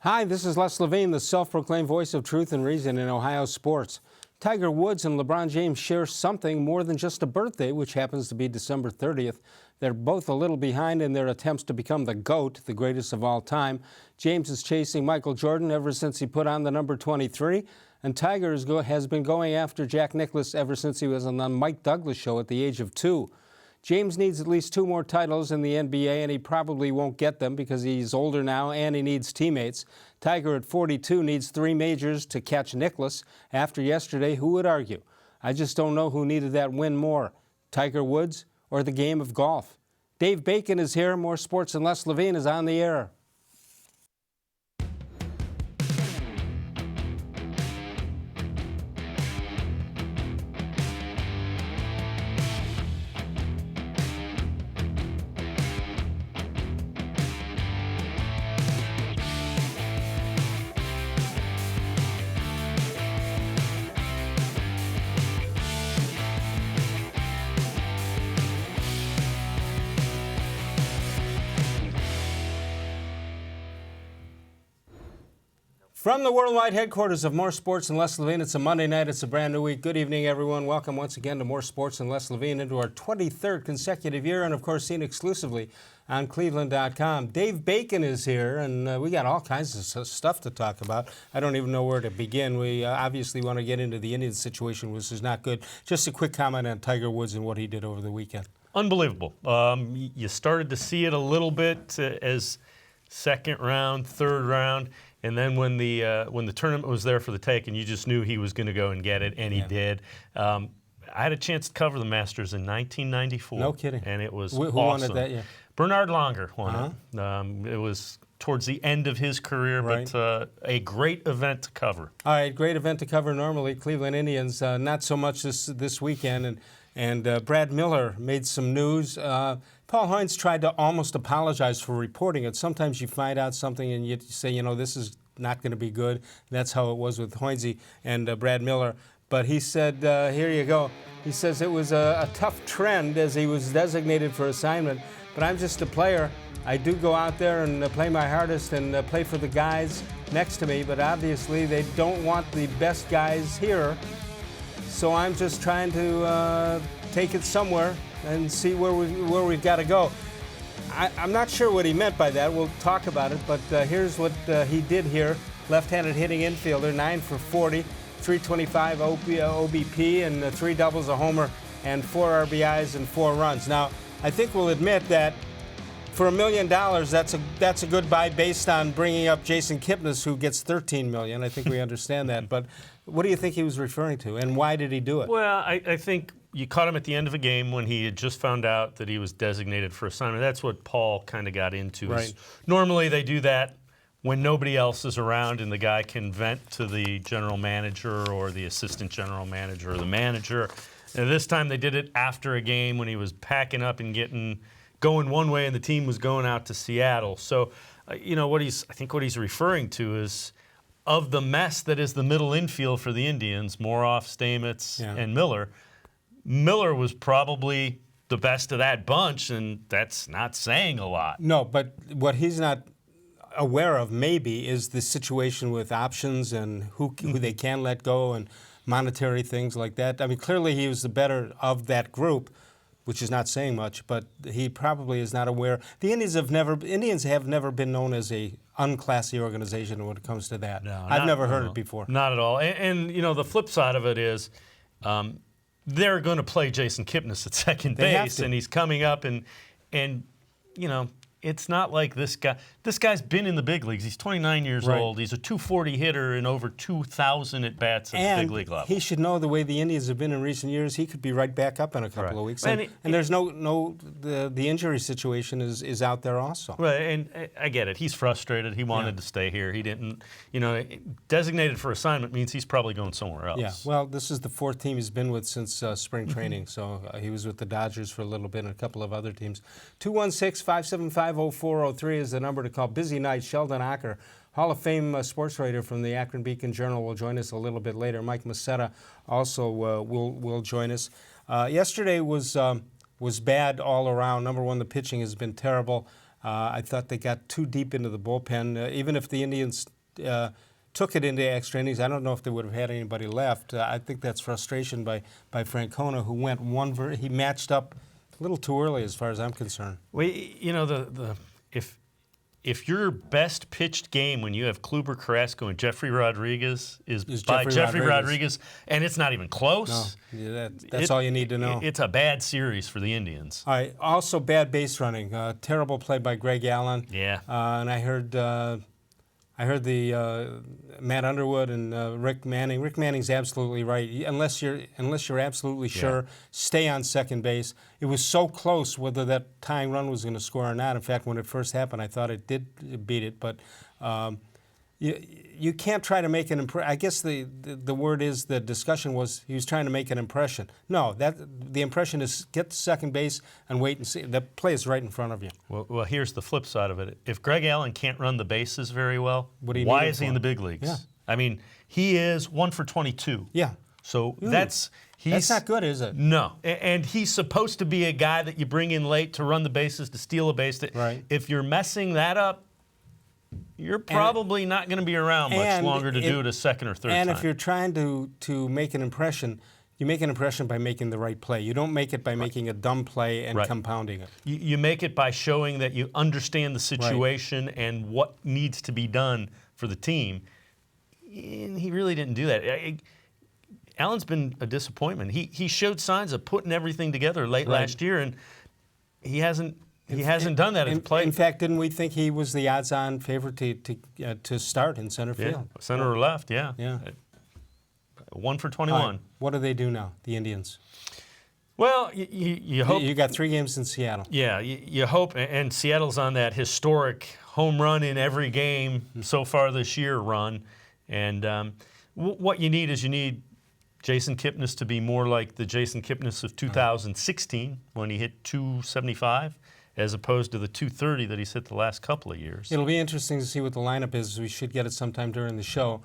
Hi, this is Les Levine, the self-proclaimed voice of truth and reason in Ohio sports. Tiger Woods and LeBron James share something more than just a birthday, which happens to be December 30th. They're both a little behind in their attempts to become the GOAT, the greatest of all time. James is chasing Michael Jordan ever since he put on the number 23, and Tiger has been going after Jack Nicklaus ever since he was on the Mike Douglas show at the age of 2. James needs at least 2 more titles in the NBA, and he probably won't get them because he's older now and he needs teammates. Tiger at 42 needs 3 majors to catch Nicklaus. After yesterday, who would argue? I just don't know who needed that win more, Tiger Woods or the game of golf. Dave Bacon is here. More sports and Les Levine is on the air. From the worldwide headquarters of More Sports and Les Levine, it's a Monday night. It's a brand new week. Good evening, everyone. Welcome once again to More Sports and Les Levine into our 23rd consecutive year, and of course seen exclusively on cleveland.com. Dave Bacon is here, and we got all kinds of stuff to talk about. I don't even know where to begin. We obviously want to get into the Indians situation, which is not good. Just a quick comment on Tiger Woods and what he did over the weekend. Unbelievable. You started to see it a little bit as second round, third round. And then when the tournament was there for the taking, you just knew he was going to go and get it, and he did. I had a chance to cover the Masters in 1994. No kidding. And it was Who awesome. won it that year? Bernard Langer won it. It was towards the end of his career, but a great event to cover. All right, great event to cover normally. Cleveland Indians, not so much this weekend. And Brad Miller made some news. Paul Heinz tried to almost apologize for reporting it. Sometimes you find out something and you say, you know, this is not going to be good. That's how it was with Heinze and Brad Miller. But he said, here you go. He says it was a tough trend as he was designated for assignment. But I'm just a player. I do go out there and play my hardest and play for the guys next to me. But obviously they don't want the best guys here. So I'm just trying to take it somewhere and see where we've got to go. I'm not sure what he meant by that. We'll talk about it, but here's what he did here. Left-handed hitting infielder, 9 for 40, 325 OBP, and 3 doubles, a homer, and 4 RBIs and 4 runs. Now, I think we'll admit that for $1 million, that's a good buy based on bringing up Jason Kipnis, who gets $13 million. I think we understand that. But what do you think he was referring to, and why did he do it? Well, I think you caught him at the end of a game when he had just found out that he was designated for assignment. That's what Paul kind of got into. Right. Normally they do that when nobody else is around and the guy can vent to the general manager or the assistant general manager or the manager. And this time they did it after a game when he was packing up and going one way and the team was going out to Seattle. So, you know, I think what he's referring to is of the mess that is the middle infield for the Indians, Moroff, Stamets, and Miller was probably the best of that bunch, and that's not saying a lot. No, but what he's not aware of maybe is the situation with options and who they can let go and monetary things like that. I mean, clearly he was the better of that group, which is not saying much, but he probably is not aware. The Indians have never been known as a unclassy organization when it comes to that. No, I've never heard it before. Not at all. And you know, the flip side of it is they're going to play Jason Kipnis at second base, and he's coming up, and you know, it's not like this guy. This guy's been in the big leagues. He's 29 years old. He's a .240 hitter in over 2,000 at-bats at the big league level. He should know the way the Indians have been in recent years. He could be right back up in a couple of weeks. And there's the injury situation is out there also. Right, and I get it. He's frustrated. He wanted to stay here. He didn't, you know, designated for assignment means he's probably going somewhere else. Yeah, well, this is the 4th team he's been with since spring training. So he was with the Dodgers for a little bit and a couple of other teams. 216-575-0403 is the number to call. Busy night. Sheldon Ocker, Hall of Fame sports writer from the Akron Beacon Journal, will join us a little bit later. Mike Masetta also will join us. Yesterday was bad all around. Number one, the pitching has been terrible. I thought they got too deep into the bullpen. Even if the Indians took it into extra innings, I don't know if they would have had anybody left. I think that's frustration by Francona, who went he matched up a little too early as far as I'm concerned. Well, you know, if your best pitched game when you have Kluber, Carrasco, and Jeffrey Rodriguez is by Jeffrey Rodriguez, and it's not even close. No, yeah, that's all you need to know. It's a bad series for the Indians. All right. Also, bad base running. Terrible play by Greg Allen. Yeah. And I heard the Matt Underwood and Rick Manning. Rick Manning's absolutely right. Unless you're absolutely sure, stay on second base. It was so close whether that tying run was going to score or not. In fact, when it first happened, I thought it did beat it. But you can't try to make an impression. I guess the word is, the discussion was he was trying to make an impression. No, the impression is get to second base and wait and see. The play is right in front of you. Well, here's the flip side of it. If Greg Allen can't run the bases very well, why is he in the big leagues? Yeah. I mean, he is 1 for 22. Yeah. So that's not good, is it? No. And he's supposed to be a guy that you bring in late to run the bases, to steal a base. Right. If you're messing that up, you're probably not going to be around much longer to do it a second or third time. And if you're trying to make an impression, you make an impression by making the right play. You don't make it by making a dumb play and compounding it. You make it by showing that you understand the situation and what needs to be done for the team. And he really didn't do that. Allen's been a disappointment. He showed signs of putting everything together late last year, and he hasn't done that at the plate. In fact, didn't we think he was the odds-on favorite to start in center field? Center or left, yeah. 1 for 21. Right. What do they do now, the Indians? Well, you hope. You got 3 games in Seattle. Yeah, you hope, and Seattle's on that historic home run in every game so far this year run. And what you need is Jason Kipnis to be more like the Jason Kipnis of 2016 when he hit 275, as opposed to the 230 that he's hit the last couple of years. It'll be interesting to see what the lineup is. We should get it sometime during the show.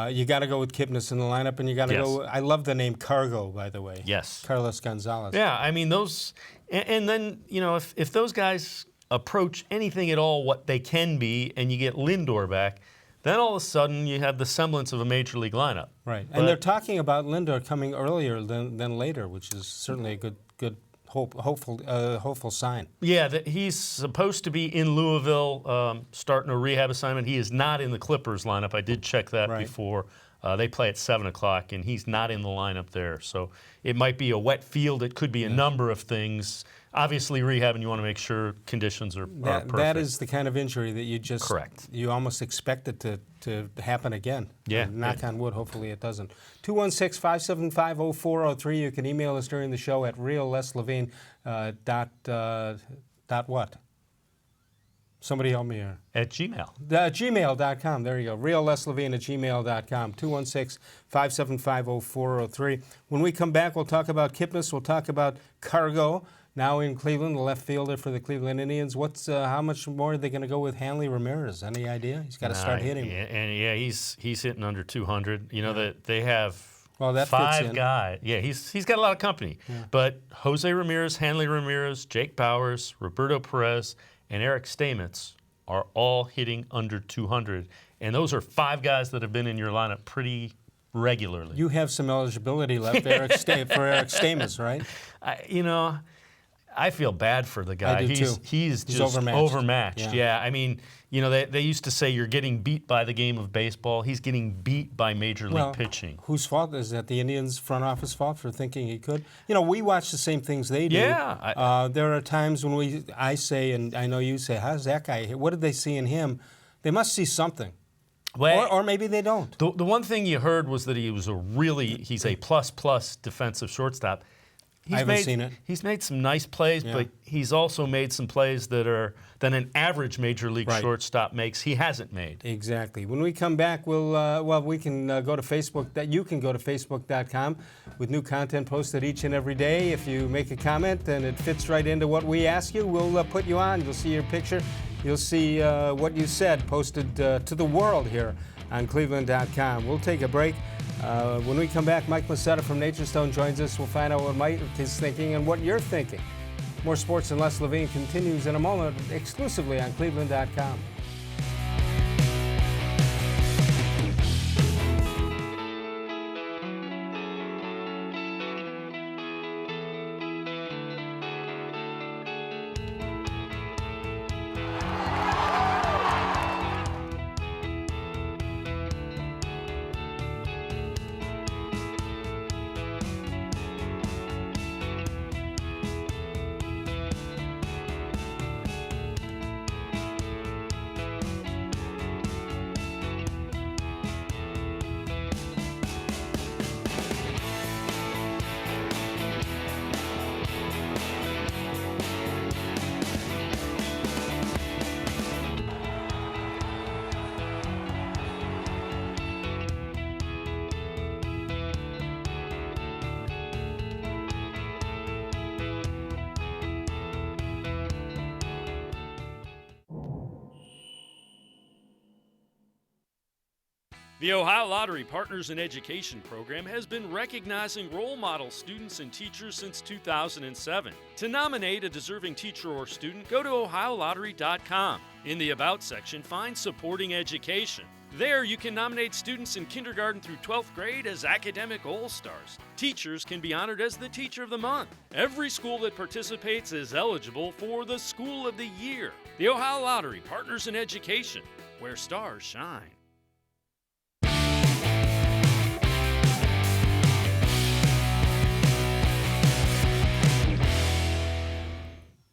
You got to go with Kipnis in the lineup, and you got to go. I love the name Cargo, by the way. Yes. Carlos Gonzalez. Yeah, I mean those, and then if those guys approach anything at all what they can be, and you get Lindor back, then all of a sudden you have the semblance of a major league lineup. Right, and they're talking about Lindor coming earlier than later, which is certainly a good hopeful sign. Yeah, he's supposed to be in Louisville starting a rehab assignment. He is not in the Clippers lineup. I did check that before. They play at 7 o'clock, and he's not in the lineup there. So it might be a wet field. It could be a number of things. Obviously, rehabbing, you want to make sure conditions are perfect. That is the kind of injury that you almost expect it to happen again. Yeah. Knock on wood, hopefully it doesn't. 216-575-0403. You can email us during the show at reallesslevine dot what? Somebody help me here. At Gmail. Gmail.com. There you go. reallesslevine at gmail.com. 216-575-0403. When we come back, we'll talk about Kipnis. We'll talk about Cargo, now in Cleveland, the left fielder for the Cleveland Indians. How much more are they going to go with Hanley Ramírez? Any idea? He's got to start hitting. He's hitting under 200. That they have that 5 guys. Yeah, he's got a lot of company. Yeah. But Jose Ramirez, Hanley Ramírez, Jake Bowers, Roberto Perez, and Eric Stamets are all hitting under 200. And those are 5 guys that have been in your lineup pretty regularly. You have some eligibility left for Eric Stamets, right? I feel bad for the guy. I do too. He's just overmatched. Yeah. I mean, they used to say you're getting beat by the game of baseball. He's getting beat by major league pitching. Whose fault is that? The Indians' front office fault for thinking he could? We watch the same things they do. Yeah. There are times when I say, and I know you say, how's that guy hit? What did they see in him? They must see something. Well, or maybe they don't. The one thing you heard was that he's a plus defensive shortstop. I haven't seen it. He's made some nice plays, but he's also made some plays that an average major league shortstop makes. He hasn't made. Exactly. When we come back, we can go to Facebook. You can go to facebook.com with new content posted each and every day. If you make a comment and it fits right into what we ask you, we'll put you on. You'll see your picture. You'll see what you said posted to the world here on cleveland.com. We'll take a break. When we come back, Mike Macetta from Nature's Stone joins us. We'll find out what Mike is thinking and what you're thinking. More sports and less Levine continues in a moment, exclusively on cleveland.com. The Ohio Lottery Partners in Education program has been recognizing role model students and teachers since 2007. To nominate a deserving teacher or student, go to OhioLottery.com. In the About section, find Supporting Education. There, you can nominate students in kindergarten through 12th grade as academic all-stars. Teachers can be honored as the Teacher of the Month. Every school that participates is eligible for the School of the Year. The Ohio Lottery Partners in Education, where stars shine.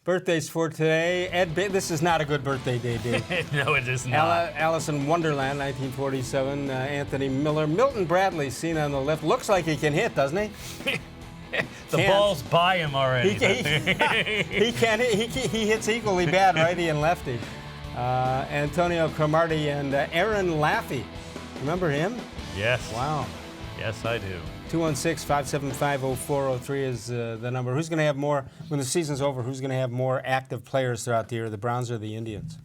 Birthdays for today. This is not a good birthday day, Dave. No, it is not. Alice in Wonderland, 1947. Anthony Miller. Milton Bradley, seen on the left. Looks like he can hit, doesn't he? The ball's by him already. He hits equally bad, righty and lefty. Antonio Cromartie and Aaron Laffey. Remember him? Yes. Wow. Yes, I do. 216-575-0403 is the number. Who's going to have more, when the season's over, who's going to have more active players throughout the year, the Browns or the Indians?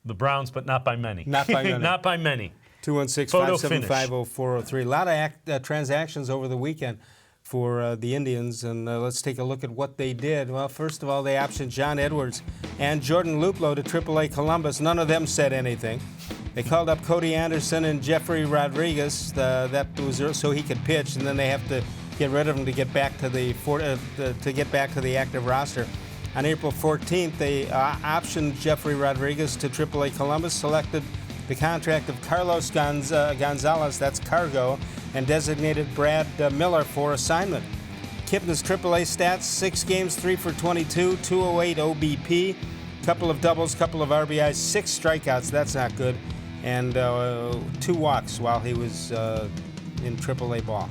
The Browns, but not by many. Not by many. Not by many. 216-575-0403. A lot of transactions over the weekend for the Indians, and let's take a look at what they did. Well, first of all, they optioned John Edwards and Jordan Luplow to AAA Columbus. None of them said anything. They called up Cody Anderson and Jeffrey Rodriguez. That was so he could pitch, and then they have to get rid of him to get back to the active roster. On April 14th, they optioned Jeffrey Rodriguez to AAA Columbus, selected the contract of Carlos Gonzalez, that's Cargo, and designated Brad Miller for assignment. Kipnis AAA stats: 6 games, 3 for 22, 208 OBP, couple of doubles, couple of RBIs, 6 strikeouts. That's not good. And 2 walks while he was in AAA ball.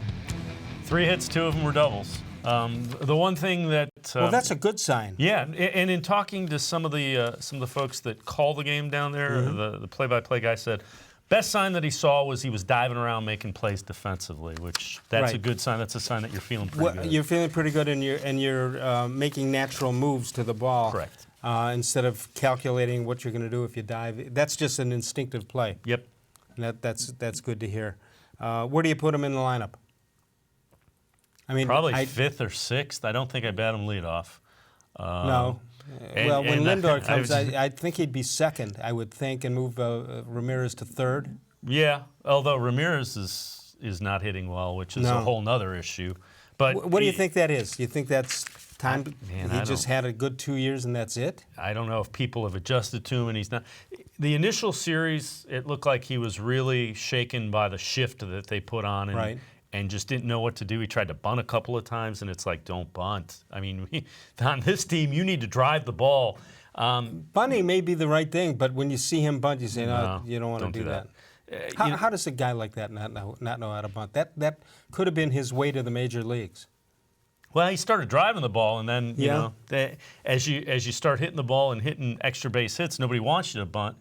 3 hits, 2 of them were doubles. The one thing that well, that's a good sign. Yeah, and in talking to some of the folks that call the game down there, the play-by-play guy said, best sign that he saw was he was diving around making plays defensively, which that's a good sign. That's a sign that you're feeling pretty good. You're feeling pretty good, and you're making natural moves to the ball. Correct. Instead of calculating what you're going to do if you dive. That's just an instinctive play. Yep. And that's good to hear. Where do you put him in the lineup? I mean, probably 5th or 6th. I don't think I bat him leadoff. No. Well, when Lindor comes, I think he'd be 2nd, I would think, and move Ramírez to 3rd. Yeah, although Ramírez is not hitting well, which is a whole nother issue. But what do you think that is? You think that's time? He just had a good 2 years and that's it? I don't know if people have adjusted to him and he's not. The initial series, it looked like he was really shaken by the shift that they put on and just didn't know what to do. He tried to bunt a couple of times, and it's like, don't bunt. I mean, on this team, you need to drive the ball. Bunting may be the right thing, but when you see him bunt, you say, no, you don't want to do that. How does a guy like that not know how to bunt? That could have been his way to the major leagues. Well, he started driving the ball, and then you know, as you start hitting the ball and hitting extra base hits, nobody wants you to bunt.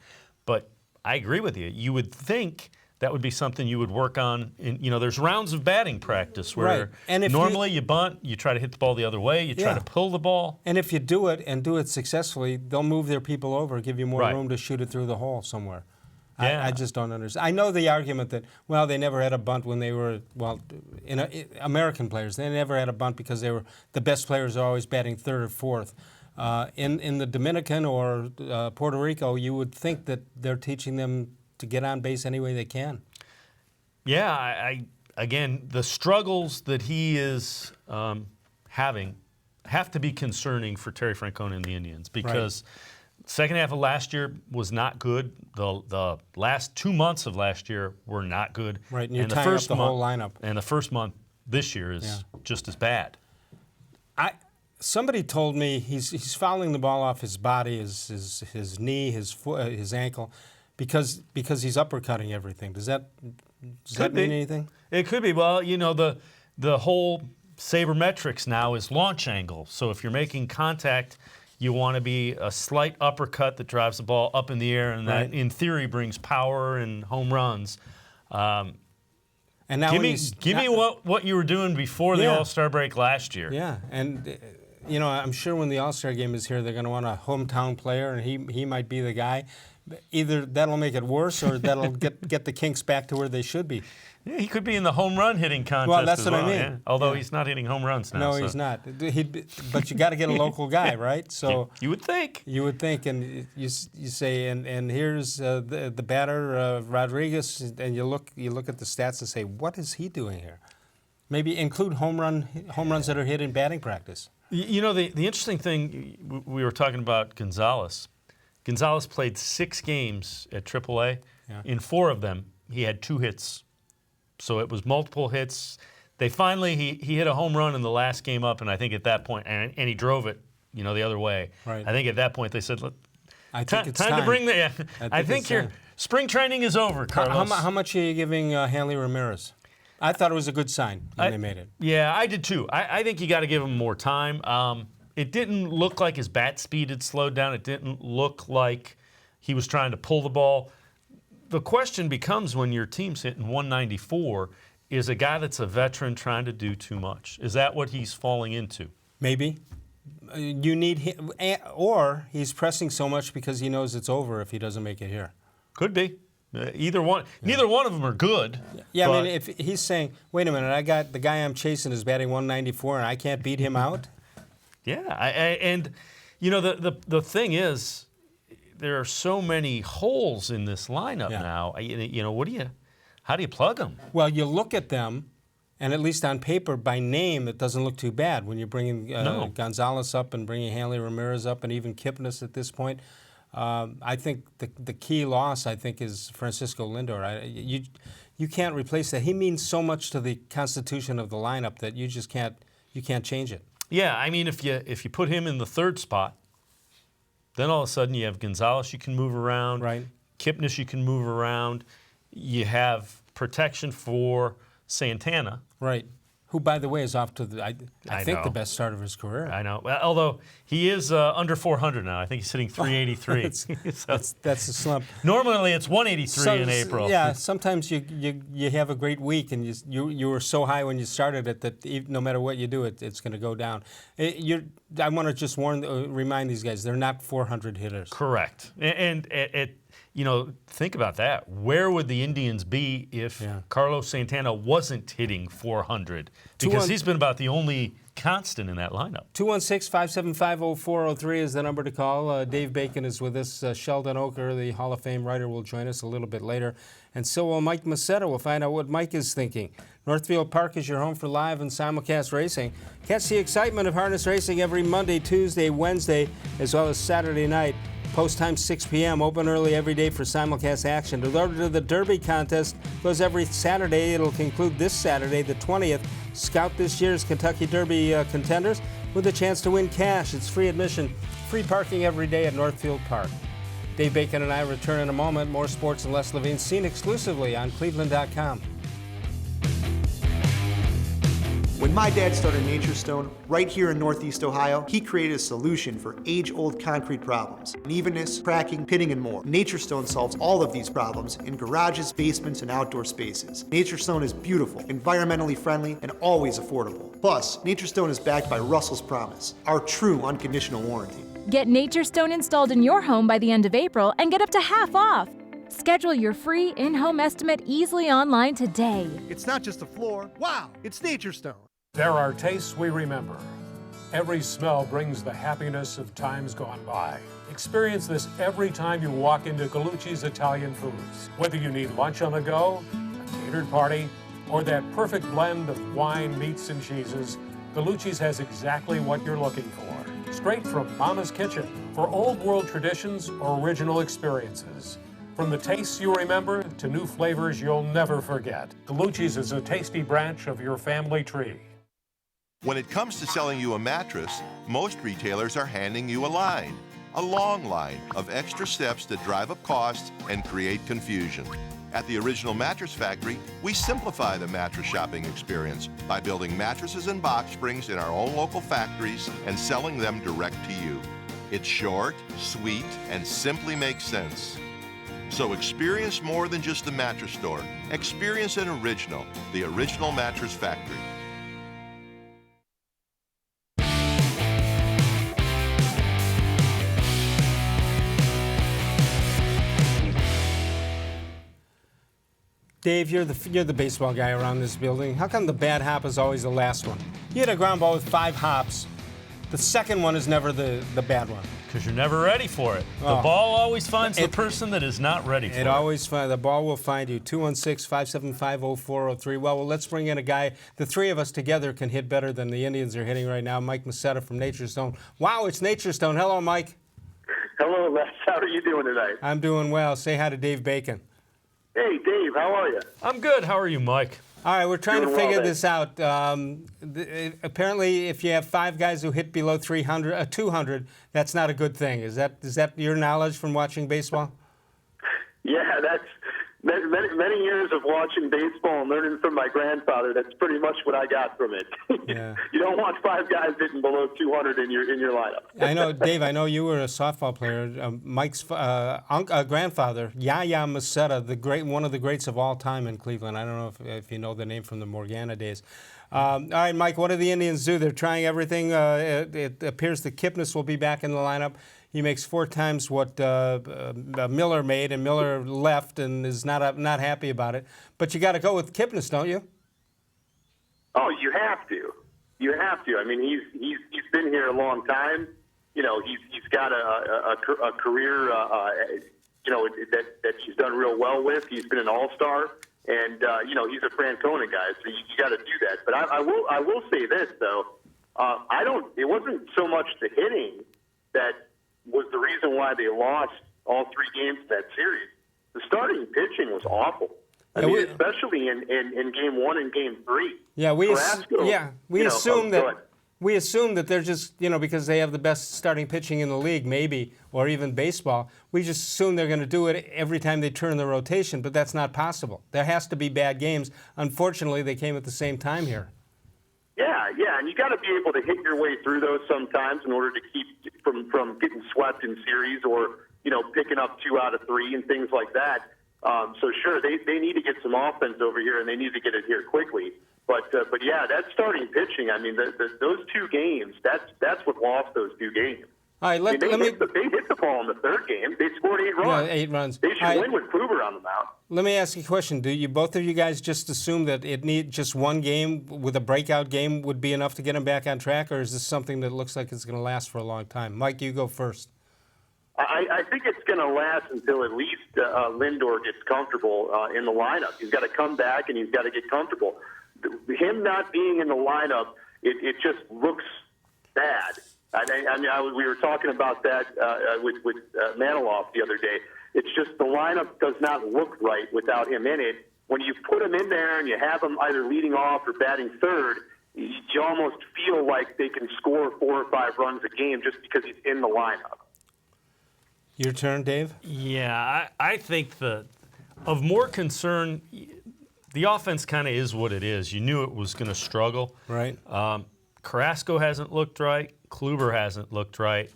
But I agree with you. You would think that would be something you would work on. There's rounds of batting practice where normally you bunt, you try to hit the ball the other way, you try to pull the ball. And if you do it and do it successfully, they'll move their people over, give you more room to shoot it through the hole somewhere. Yeah. I just don't understand. I know the argument that, well, they never had a bunt when they were, American players. They never had a bunt because they were the best players are always batting third or fourth. In the Dominican or Puerto Rico, you would think that they're teaching them to get on base any way they can. Yeah, again, the struggles that he is having have to be concerning for Terry Francona and the Indians because second half of last year was not good. The last 2 months of last year were not good. Right, and you're tying up the whole lineup. And the first month this year is just as bad. Somebody told me he's fouling the ball off his body, his knee, his foot, his ankle, because he's uppercutting everything. Does that mean anything? It could be. Well, the whole sabermetrics now is launch angle. So if you're making contact, you want to be a slight uppercut that drives the ball up in the air, and that, in theory, brings power and home runs. And now give me what you were doing before the All-Star break last year. Yeah, and I'm sure when the All-Star game is here, they're going to want a hometown player, and he might be the guy. Either that'll make it worse, or that'll get the Kinks back to where they should be. Yeah, he could be in the home run hitting contest. Well, that's as what well, I mean. Yeah. Although he's not hitting home runs now. No, he's not. But you got to get a local guy, right? So you would think. You would think, and you say, and here's the batter Rodriguez, and you look at the stats and say, what is he doing here? Maybe include home runs that are hit in batting practice. The interesting thing, we were talking about Gonzalez. Gonzalez played 6 games at AAA. Yeah. In 4 of them, he had 2 hits. So it was multiple hits. They finally, he hit a home run in the last game up, and I think at that point, and he drove it, the other way. Right. I think at that point they said, "Look, time to bring the." I think your spring training is over, Carlos. How much are you giving Hanley Ramírez? I thought it was a good sign when they made it. Yeah, I did too. I think you got to give him more time. It didn't look like his bat speed had slowed down. It didn't look like he was trying to pull the ball. The question becomes when your team's hitting 194, is a guy that's a veteran trying to do too much? Is that what he's falling into? Maybe. You need him, or he's pressing so much because he knows it's over if he doesn't make it here. Could be. Either one. Yeah. Neither one of them are good. Yeah, I mean, if he's saying, wait a minute, I got the guy I'm chasing is batting 194 and I can't beat him out? Yeah, and the thing is, there are so many holes in this lineup now. How do you plug them? Well, you look at them, and at least on paper, by name, it doesn't look too bad. When you're bringing Gonzalez up and bringing Hanley Ramírez up and even Kipnis at this point, I think the key loss, is Francisco Lindor. You can't replace that. He means so much to the constitution of the lineup that you just can't change it. Yeah, I mean, if you put him in the 3rd spot, then all of a sudden you have Gonzalez you can move around. Right. Kipnis you can move around. You have protection for Santana. Right. Who, by the way, is off to I think the best start of his career. I know. Well, although he is under 400 now. I think he's hitting 383. That's a slump. Normally it's 183 in April. Yeah. Sometimes you have a great week and you were so high when you started it that no matter what you do, it's going to go down. I want to just remind these guys, they're not 400 hitters. Correct. And think about that. Where would the Indians be if Carlos Santana wasn't hitting 400? Because he's been about the only constant in that lineup. 216-575-0403 is the number to call. Dave Bacon is with us. Sheldon Ocker, the Hall of Fame writer, will join us a little bit later. And so will Mike Macetta. We'll find out what Mike is thinking. Northfield Park is your home for live and simulcast racing. Catch the excitement of harness racing every Monday, Tuesday, Wednesday, as well as Saturday night. Post time 6 p.m. Open early every day for simulcast action. The road to the Derby contest goes every Saturday. It'll conclude this Saturday, the 20th. Scout this year's Kentucky Derby contenders with a chance to win cash. It's free admission, free parking every day at Northfield Park. Dave Bacon and I return in a moment. More sports and less Levine, seen exclusively on cleveland.com. When my dad started Nature Stone, right here in Northeast Ohio, he created a solution for age-old concrete problems. Unevenness, cracking, pitting, and more. Nature Stone solves all of these problems in garages, basements, and outdoor spaces. Nature Stone is beautiful, environmentally friendly, and always affordable. Plus, Nature Stone is backed by Russell's Promise, our true unconditional warranty. Get Nature Stone installed in your home by the end of April and get up to half off. Schedule your free in-home estimate easily online today. It's not just a floor. Wow, it's Nature Stone. There are tastes we remember. Every smell brings the happiness of times gone by. Experience this every time you walk into Gallucci's Italian Foods. Whether you need lunch on the go, a catered party, or that perfect blend of wine, meats, and cheeses, Gallucci's has exactly what you're looking for. Straight from Mama's kitchen for old world traditions or original experiences. From the tastes you remember to new flavors you'll never forget. Gallucci's is a tasty branch of your family tree. When it comes to selling you a mattress, most retailers are handing you a line. A long line of extra steps that drive up costs and create confusion. At the Original Mattress Factory, we simplify the mattress shopping experience by building mattresses and box springs in our own local factories and selling them direct to you. It's short, sweet, and simply makes sense. So experience more than just the mattress store. Experience an original, the Original Mattress Factory. Dave, you're the baseball guy around this building. How come the bad hop is always the last one? You hit a ground ball with 5 hops. The second one is never the bad one. Because you're never ready for it. The ball always finds the person that is not ready for it. It always finds, the ball will find you. 216-575-0403. Well, let's bring in a guy. The three of us together can hit better than the Indians are hitting right now. Mike Masetta from Nature Stone. Wow, it's Nature Stone. Hello, Mike. Hello, Les. How are you doing tonight? I'm doing well. Say hi to Dave Bacon. Hey, Dave. How are you? I'm good. How are you, Mike? All right, we're trying to Doing well, figure Dave. this out. Apparently, if you have 5 guys who hit below 200, that's not a good thing. Is that your knowledge from watching baseball? Yeah, that's many years of watching baseball and learning from my grandfather. That's pretty much what I got from it. Yeah. You don't want 5 guys hitting below 200 in your lineup. I know, Dave. I know you were a softball player. Mike's grandfather, Yaya Masetta, one of the greats of all time in Cleveland. I don't know if you know the name from the Morgana days. All right, Mike. What do the Indians do? They're trying everything. It appears that Kipnis will be back in the lineup. He makes 4 times what Miller made, and Miller left and is not happy about it. But you got to go with Kipnis, don't you? Oh, you have to. You have to. I mean, he's been here a long time. You know, he's got a career. That he's done real well with. He's been an all-star, and he's a Francona guy. So you got to do that. But I will say this though. It wasn't so much the hitting that was the reason why they lost all 3 games in that series. The starting pitching was awful. I mean, especially in game 1 and game 3. Yeah, we assume that they're just, because they have the best starting pitching in the league, maybe, or even baseball. We just assume they're going to do it every time they turn the rotation, but that's not possible. There has to be bad games. Unfortunately, they came at the same time here. Yeah, and you got to be able to hit your way through those sometimes in order to keep from getting swept in series or picking up 2 out of 3 and things like that. So sure, they need to get some offense over here and they need to get it here quickly. But yeah, that starting pitching. I mean, those 2 games. That's what lost those 2 games. All right, they hit the ball in the 3rd game. They scored 8 runs. 8 runs. They should win with Kluber on the mound. Let me ask you a question. Do both of you guys just assume that just one game with a breakout game would be enough to get them back on track, or is this something that looks like it's going to last for a long time? Mike, you go first. I think it's going to last until at least Lindor gets comfortable in the lineup. He's got to come back and he's got to get comfortable. Him not being in the lineup, it just looks bad. We were talking about that with Maniloff the other day. It's just the lineup does not look right without him in it. When you put him in there and you have him either leading off or batting third, you almost feel like they can score 4 or 5 runs a game just because he's in the lineup. Your turn, Dave? Yeah, I think of more concern, the offense kind of is what it is. You knew it was going to struggle. Right. Carrasco hasn't looked right. Kluber hasn't looked right.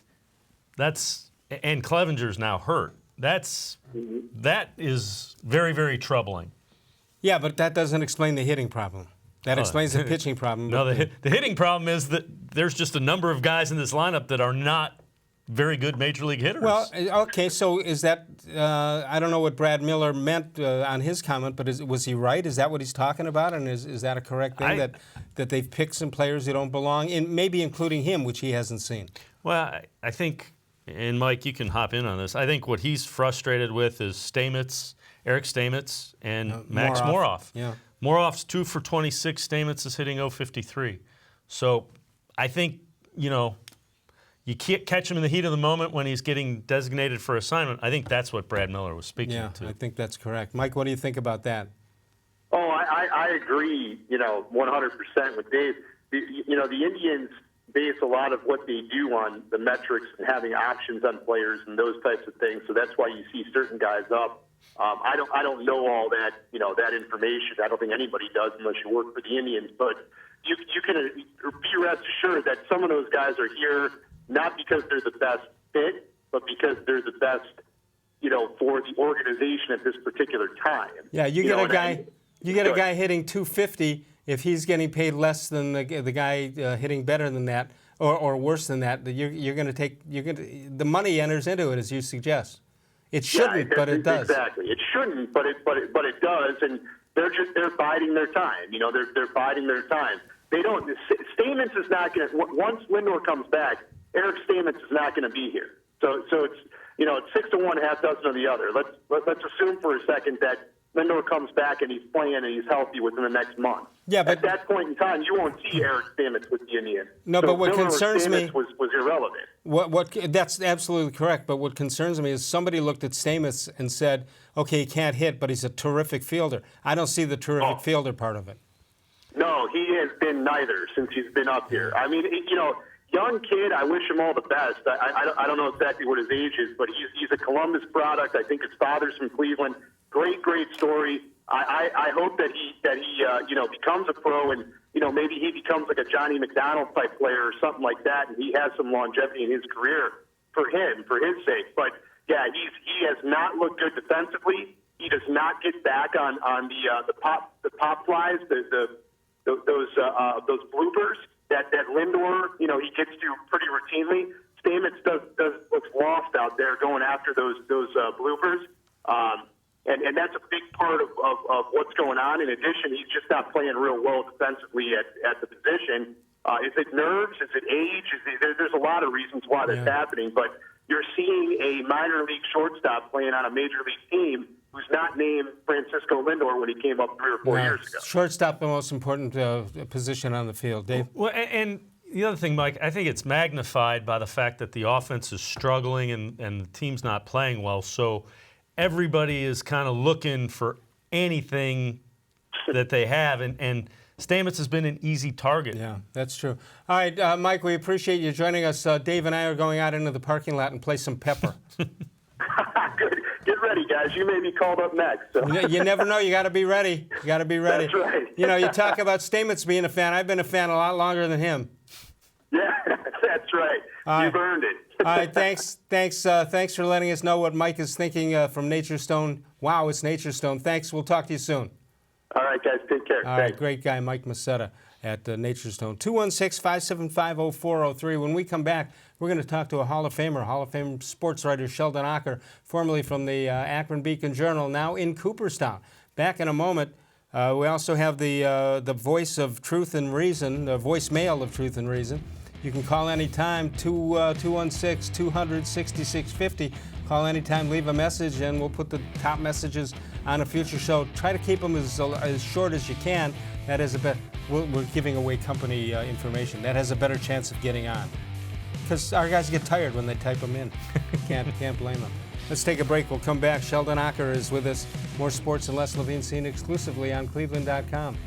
And Clevenger's now hurt. That is very, very troubling. Yeah, but that doesn't explain the hitting problem. That explains the pitching problem. No, the hitting problem is that there's just a number of guys in this lineup that are not very good major league hitters. Well, okay, so is that, I don't know what Brad Miller meant on his comment, but was he right? Is that what he's talking about? And is that a correct thing, that they've picked some players who don't belong, maybe including him, which he hasn't seen? Well, I think, and Mike, you can hop in on this, I think what he's frustrated with is Eric Stamets and Max Moroff. Yeah. Moroff's 2 for 26, Stamets is hitting .053. So I think, you can't catch him in the heat of the moment when he's getting designated for assignment. I think that's what Brad Miller was speaking to. Yeah, I think that's correct. Mike, what do you think about that? Oh, I agree, 100% with Dave. The Indians base a lot of what they do on the metrics and having options on players and those types of things. So that's why you see certain guys up. I don't know all that, that information. I don't think anybody does unless you work for the Indians. But you can be rest assured that some of those guys are here not because they're the best fit, but because they're the best, for the organization at this particular time. Yeah, you get a guy hitting .250. If he's getting paid less than the guy hitting better than that, or worse than that, you're going to take the money enters into it, as you suggest. It shouldn't, but it does. Exactly, it shouldn't, but it does, and they're biding their time. They're biding their time. They don't. Stamets is not going to. Once Lindor comes back, Eric Stamets is not going to be here. So it's it's 6 to 1, half dozen of the other. Let's assume for a second that Lindor comes back and he's playing and he's healthy within the next month. Yeah, but at that point in time, you won't see Eric Stamets with the Indians. No, but what concerns me was irrelevant. That's absolutely correct. But what concerns me is somebody looked at Stamets and said, "Okay, he can't hit, but he's a terrific fielder." I don't see the terrific fielder part of it. No, he has been neither since he's been up here. I mean, young kid, I wish him all the best. I don't know exactly what his age is, but he's a Columbus product. I think his father's from Cleveland. Great story. I hope that he becomes a pro and maybe he becomes like a Johnny McDonald type player or something like that, and he has some longevity in his career for his sake. But yeah, he has not looked good defensively. He does not get back on the pop flies, those bloopers that Lindor he gets to pretty routinely. Stamets looks lost out there going after those bloopers. And that's a big part of what's going on. In addition, he's just not playing real well defensively at the position. Is it nerves? Is it age? There's a lot of reasons why that's happening. But you're seeing a minor league shortstop playing on a major league team who's not named Francisco Lindor when he came up 3 or 4 years ago. Shortstop, the most important position on the field. Dave? Well, and the other thing, Mike, I think it's magnified by the fact that the offense is struggling and the team's not playing well. So everybody is kind of looking for anything that they have, and Stamets has been an easy target. Yeah, that's true. All right, Mike, we appreciate you joining us. Dave and I are going out into the parking lot and play some pepper. Good. Get ready, guys. You may be called up next. So. You never know. You got to be ready. That's right. You talk about Stamets being a fan. I've been a fan a lot longer than him. Yeah, that's right. You've earned it. All right, thanks for letting us know what Mike is thinking from Nature's Stone. Wow, it's Nature's Stone. Thanks. We'll talk to you soon. All right, guys. Take care. All right, great guy, Mike Masetta at Nature's Stone. 216-575-0403. When we come back, we're going to talk to a Hall of Fame sports writer, Sheldon Ocker, formerly from the Akron Beacon Journal, now in Cooperstown. Back in a moment. We also have the voice of truth and reason, the voicemail of truth and reason. You can call anytime, 216-200-6650. Call anytime, leave a message, and we'll put the top messages on a future show. Try to keep them as short as you can. That is we're giving away company information. That has a better chance of getting on. Because our guys get tired when they type them in. Can't blame them. Let's take a break. We'll come back. Sheldon Ocker is with us. More sports and less Levine seen exclusively on cleveland.com.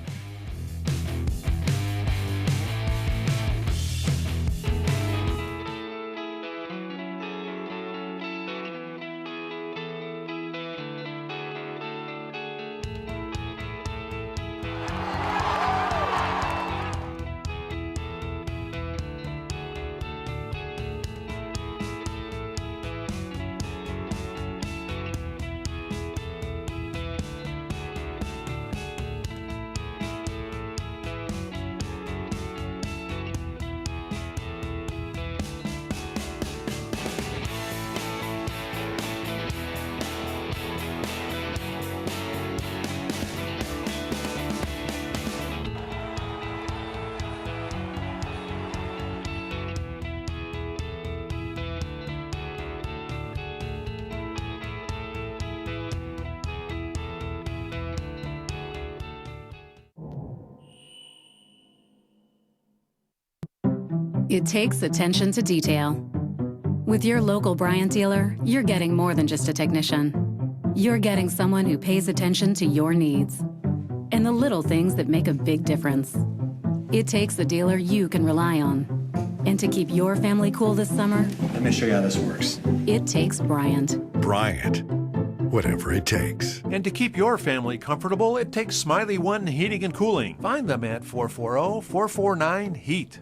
It takes attention to detail. With your local Bryant dealer, you're getting more than just a technician. You're getting someone who pays attention to your needs and the little things that make a big difference. It takes a dealer you can rely on. And to keep your family cool this summer, let me show you how this works. It takes Bryant. Bryant, whatever it takes. And to keep your family comfortable, it takes Smiley One Heating and Cooling. Find them at 440-449-HEAT.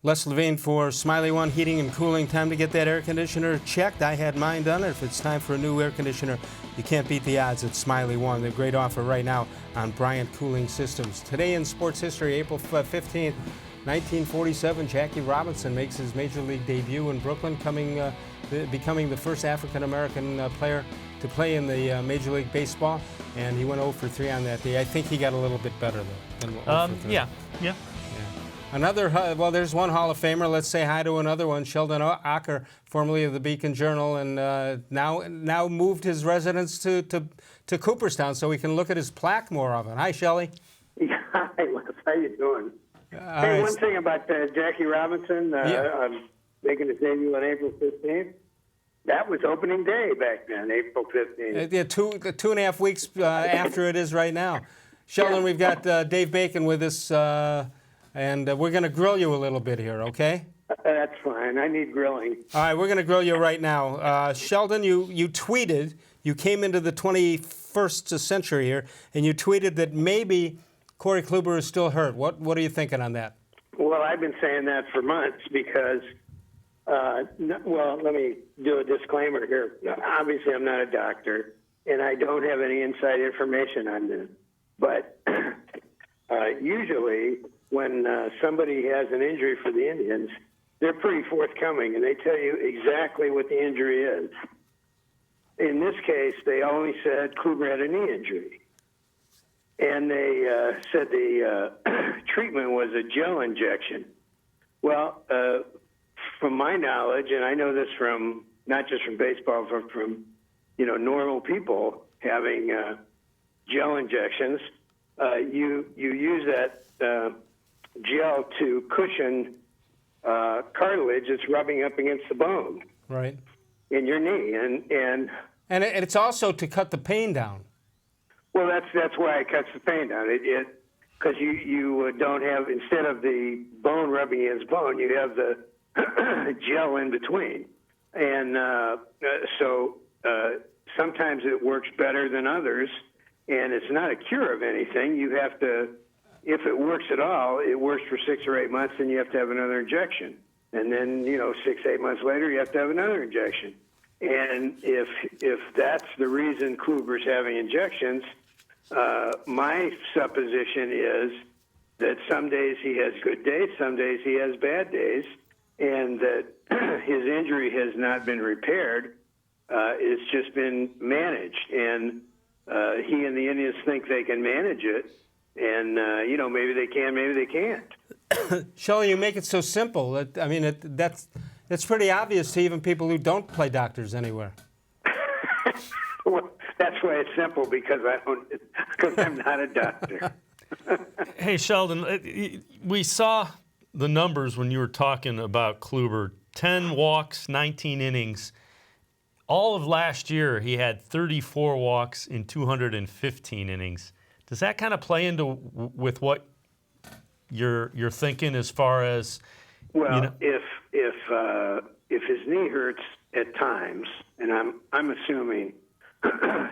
Les Levine for Smiley One Heating and Cooling. Time to get that air conditioner checked. I had mine done. If it's time for a new air conditioner, you can't beat the odds at Smiley One. They're a great offer right now on Bryant Cooling Systems. Today in sports history, April 15th, 1947, Jackie Robinson makes his major league debut in Brooklyn, becoming the first African-American player to play in the Major League Baseball, and he went 0 for 3 on that day. I think he got a little bit better, though, than 0 for 3. Yeah. Another, well, there's one Hall of Famer. Let's say hi to another one, Sheldon Ocker, formerly of the Beacon Journal, and now moved his residence to Cooperstown so we can look at his plaque more often. Hi, Shelley. Hi, Les. How you doing? Hey, right. one thing about Jackie Robinson making his debut on April 15th. That was opening day back then, April 15th. Yeah, 2.5 weeks after it is right now. Sheldon, we've got Dave Bacon with us. And we're going to grill you a little bit here, okay? That's fine. I need grilling. All right, we're going to grill you right now. Sheldon, you tweeted, you came into the 21st century here, and you tweeted that maybe Corey Kluber is still hurt. What are you thinking on that? Well, I've been saying that for months because, well, let me do a disclaimer here. Obviously, I'm not a doctor, and I don't have any inside information on this. But usually, when somebody has an injury for the Indians, they're pretty forthcoming, and they tell you exactly what the injury is. In this case, they only said Kluber had a knee injury. And they said the treatment was a gel injection. Well, from my knowledge, and I know this from not just from baseball, but from normal people having gel injections, you use that gel to cushion cartilage that's rubbing up against the bone, right, in your knee, and it's also to cut the pain down. Well, that's why it cuts the pain down. It because you don't have, instead of the bone rubbing against bone, you have the gel in between, and so sometimes it works better than others, and it's not a cure of anything. You have to. If it works at all, it works for 6 or 8 months, then you have to have another injection. And then, 6, 8 months later, you have to have another injection. And if that's the reason Kluber's having injections, my supposition is that some days he has good days, some days he has bad days, and that his injury has not been repaired. It's just been managed. And he and the Indians think they can manage it. And, maybe they can, maybe they can't. Shelley, you make it so simple. That's pretty obvious to even people who don't play doctors anywhere. Well, that's why it's simple, because I'm not a doctor. Hey, Sheldon, we saw the numbers when you were talking about Kluber. 10 walks, 19 innings. All of last year, he had 34 walks in 215 innings. Does that kind of play into with what you're thinking as far as? Well, if his knee hurts at times, and I'm assuming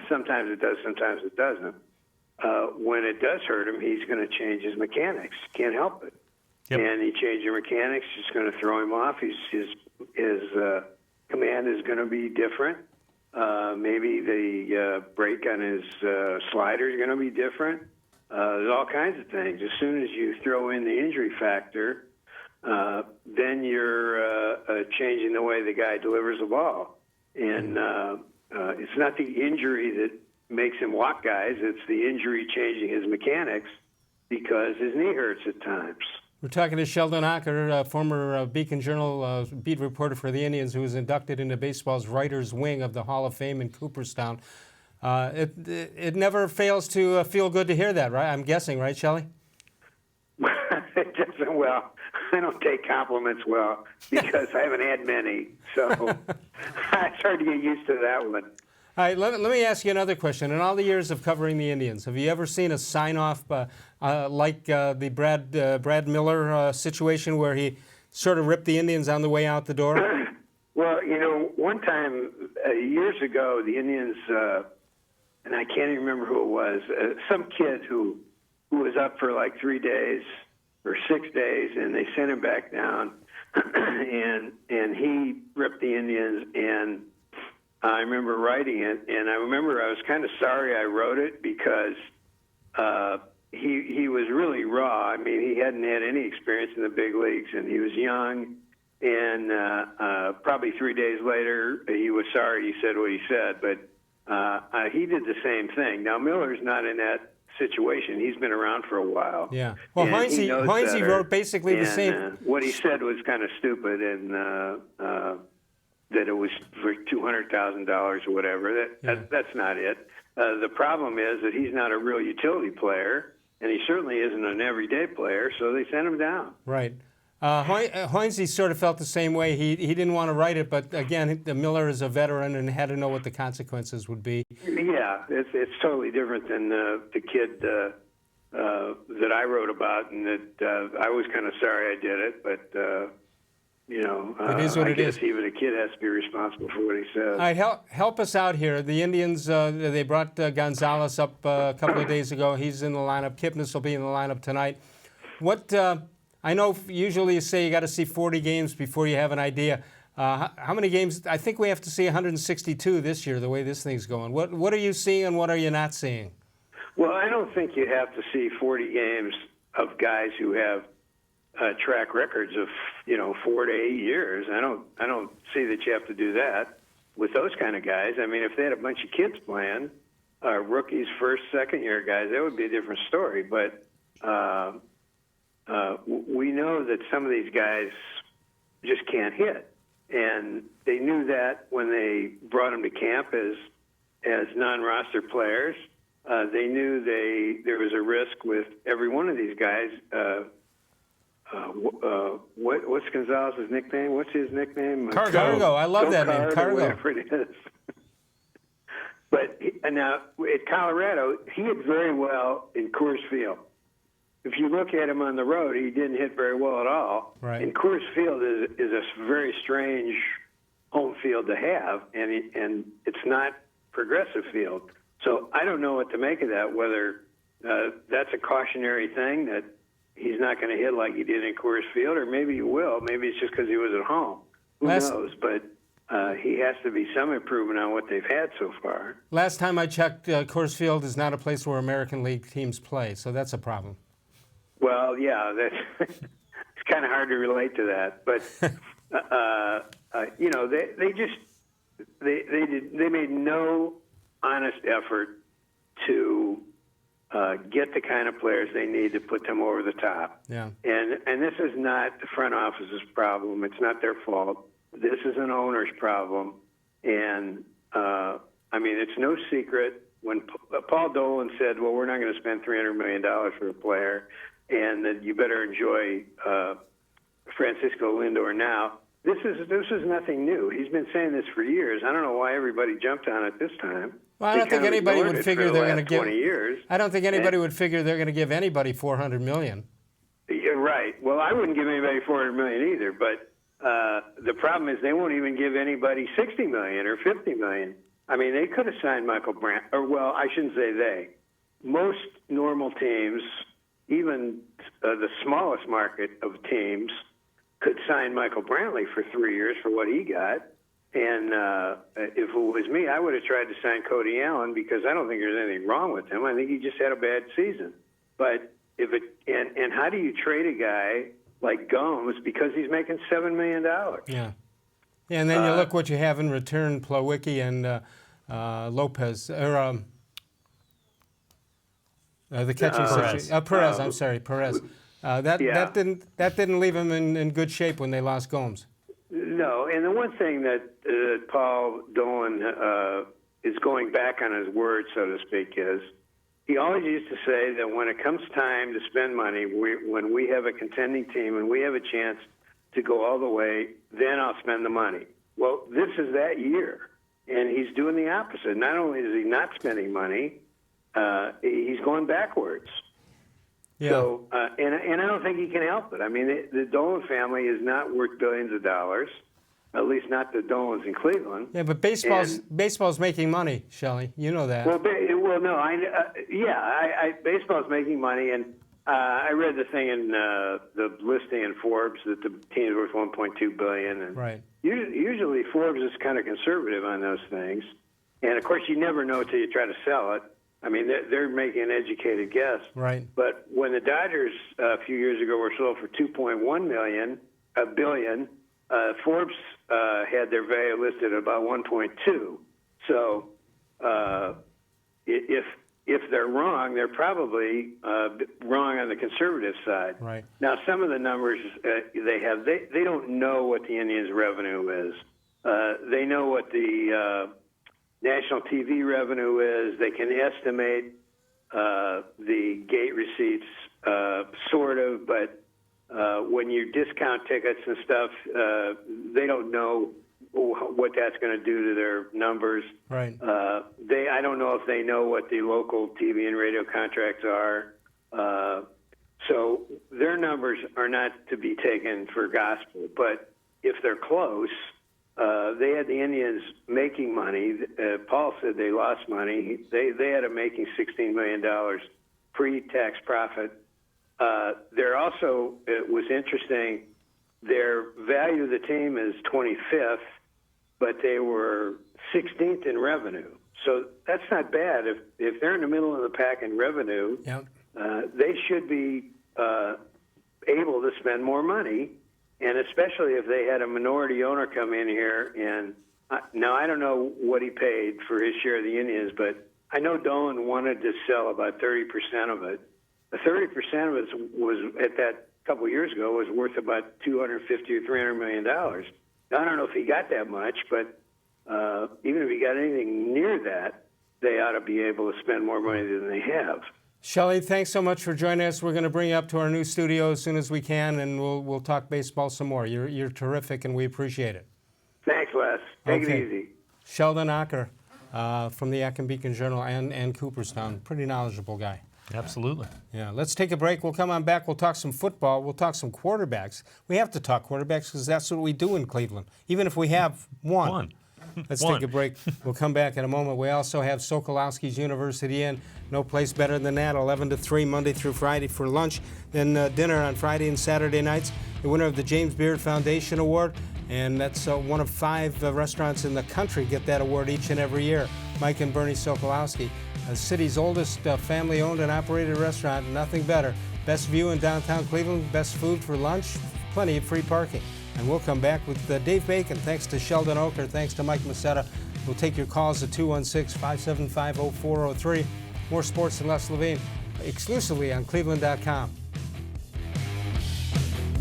sometimes it does, sometimes it doesn't. When it does hurt him, he's going to change his mechanics. Can't help it. Yep. And he changed your mechanics. It's going to throw him off. His command is going to be different. Maybe the break on his slider is going to be different. There's all kinds of things. As soon as you throw in the injury factor, then you're changing the way the guy delivers the ball. And it's not the injury that makes him walk guys. It's the injury changing his mechanics because his knee hurts at times. We're talking to Sheldon Ocker, former Beacon Journal beat reporter for the Indians, who was inducted into baseball's Writers' Wing of the Hall of Fame in Cooperstown. It never fails to feel good to hear that, right? I'm guessing, right, Shelley? It doesn't, well, I don't take compliments well because I haven't had many. So it's hard to get used to that one. All right, let me ask you another question. In all the years of covering the Indians, have you ever seen a sign-off like the Brad Miller situation where he sort of ripped the Indians on the way out the door? Well, one time years ago, the Indians, and I can't even remember who it was, some kid who was up for like 3 days or 6 days, and they sent him back down, and he ripped the Indians, and I remember writing it, and I remember I was kind of sorry I wrote it because he was really raw. I mean, he hadn't had any experience in the big leagues, and he was young, and probably 3 days later, he was sorry he said what he said, but he did the same thing. Now, Miller's not in that situation. He's been around for a while. Yeah. Well, Heinze wrote basically the same. What he said was kind of stupid, and that it was for $200,000 or whatever. That's not it. The problem is that he's not a real utility player, and he certainly isn't an everyday player, so they sent him down. Right. Heinze sort of felt the same way. He didn't want to write it, but again, Miller is a veteran and had to know what the consequences would be. Yeah, it's totally different than the kid that I wrote about, and that I was kind of sorry I did it, but it is what I it guess is. even a kid has to be responsible for what he says. All right, help us out here. The Indians, they brought Gonzalez up a couple of days ago. He's in the lineup. Kipnis will be in the lineup tonight. What I know usually you say you got to see 40 games before you have an idea. How many games? I think we have to see 162 this year, the way this thing's going. What are you seeing and what are you not seeing? Well, I don't think you have to see 40 games of guys who have track records of 4 to 8 years. I don't see that you have to do that with those kind of guys. I mean, if they had a bunch of kids playing, rookies, first, second year guys, that would be a different story. But we know that some of these guys just can't hit, and they knew that when they brought them to camp as non-roster players. They knew there was a risk with every one of these guys. What's Gonzalez's nickname? What's his nickname? Cargo. I love that name, Cargo. Whatever it is. But now at Colorado, he hit very well in Coors Field. If you look at him on the road, he didn't hit very well at all. Right. And Coors Field is a very strange home field to have, and it's not progressive field. So I don't know what to make of that, whether that's a cautionary thing that he's not going to hit like he did in Coors Field, or maybe he will. Maybe it's just because he was at home. Who knows? But he has to be some improvement on what they've had so far. Last time I checked, Coors Field is not a place where American League teams play, so that's a problem. Well, yeah, it's kind of hard to relate to that. But, they made no honest effort to get the kind of players they need to put them over the top. Yeah. And this is not the front office's problem. It's not their fault. This is an owner's problem. And, it's no secret when Paul Dolan said, well, we're not going to spend $300 million for a player, and that you better enjoy Francisco Lindor now. This is nothing new. He's been saying this for years. I don't know why everybody jumped on it this time. Well, I don't think anybody would figure they're going to give 20 years. I don't think anybody would figure they're going to give anybody $400 million. You're right. Well, I wouldn't give anybody $400 million either. But the problem is they won't even give anybody $60 million or $50 million. I mean, they could have signed Michael Brandt. Or, well, I shouldn't say they. Most normal teams, even the smallest market of teams, could sign Michael Brantley for 3 years for what he got. And if it was me, I would have tried to sign Cody Allen because I don't think there's anything wrong with him. I think he just had a bad season. But and how do you trade a guy like Gomes because he's making $7 million? Yeah. And then you look what you have in return, Plawecki and Lopez, or the catching situation. Perez. I'm sorry, Perez. That didn't leave him in good shape when they lost Gomes. No, and the one thing that Paul Dolan is going back on his word, so to speak, is he always used to say that when it comes time to spend money, when we have a contending team and we have a chance to go all the way, then I'll spend the money. Well, this is that year, and he's doing the opposite. Not only is he not spending money, he's going backwards. Yeah. So, and I don't think he can help it. I mean, the Dolan family is not worth billions of dollars, at least not the Dolans in Cleveland. Yeah, but baseball's making money, Shelley. You know that. Well, no, baseball's making money, and I read the thing in the listing in Forbes that the team's worth $1.2 billion. And right. Usually Forbes is kind of conservative on those things, and of course you never know till you try to sell it. I mean, they're making an educated guess. Right. But when the Dodgers a few years ago were sold for $2.1 billion, Forbes had their value listed at about 1.2. So if they're wrong, they're probably wrong on the conservative side. Right. Now, some of the numbers they don't know what the Indians' revenue is. They know what the national TV revenue is. They can estimate the gate receipts, sort of, but when you discount tickets and stuff, they don't know what that's going to do to their numbers. Right. I don't know if they know what the local TV and radio contracts are. So their numbers are not to be taken for gospel. But if they're close, they had the Indians making money. Paul said they lost money. They had them making $16 million pre-tax profit. They're also, it was interesting, their value of the team is 25th, but they were 16th in revenue. So that's not bad. If they're in the middle of the pack in revenue, yep. They should be able to spend more money, and especially if they had a minority owner come in here. And now I don't know what he paid for his share of the Indians, but I know Dolan wanted to sell about 30% of it. The 30% of it was, at that couple of years ago, was worth about $250 or $300 million. Now, I don't know if he got that much, but even if he got anything near that, they ought to be able to spend more money than they have. Shelley, thanks so much for joining us. We're going to bring you up to our new studio as soon as we can, and we'll talk baseball some more. You're terrific, and we appreciate it. Thanks, Les. Take it easy. Sheldon Ocker from the Akron Beacon Journal and Cooperstown. Pretty knowledgeable guy. Absolutely. Yeah, let's take a break. We'll come on back. We'll talk some football. We'll talk some quarterbacks. We have to talk quarterbacks because that's what we do in Cleveland, even if we have one. Let's take a break. We'll come back in a moment. We also have Sokolowski's University in. No place better than that, 11 to 3, Monday through Friday for lunch. Then dinner on Friday and Saturday nights. The winner of the James Beard Foundation Award, and that's one of 5 restaurants in the country get that award each and every year. Mike and Bernie Sokolowski. The city's oldest family-owned and operated restaurant, nothing better. Best view in downtown Cleveland, best food for lunch, plenty of free parking. And we'll come back with Dave Bacon. Thanks to Sheldon Ocker. Thanks to Mike Macetta. We'll take your calls at 216-575-0403. More sports and less Levine, exclusively on cleveland.com.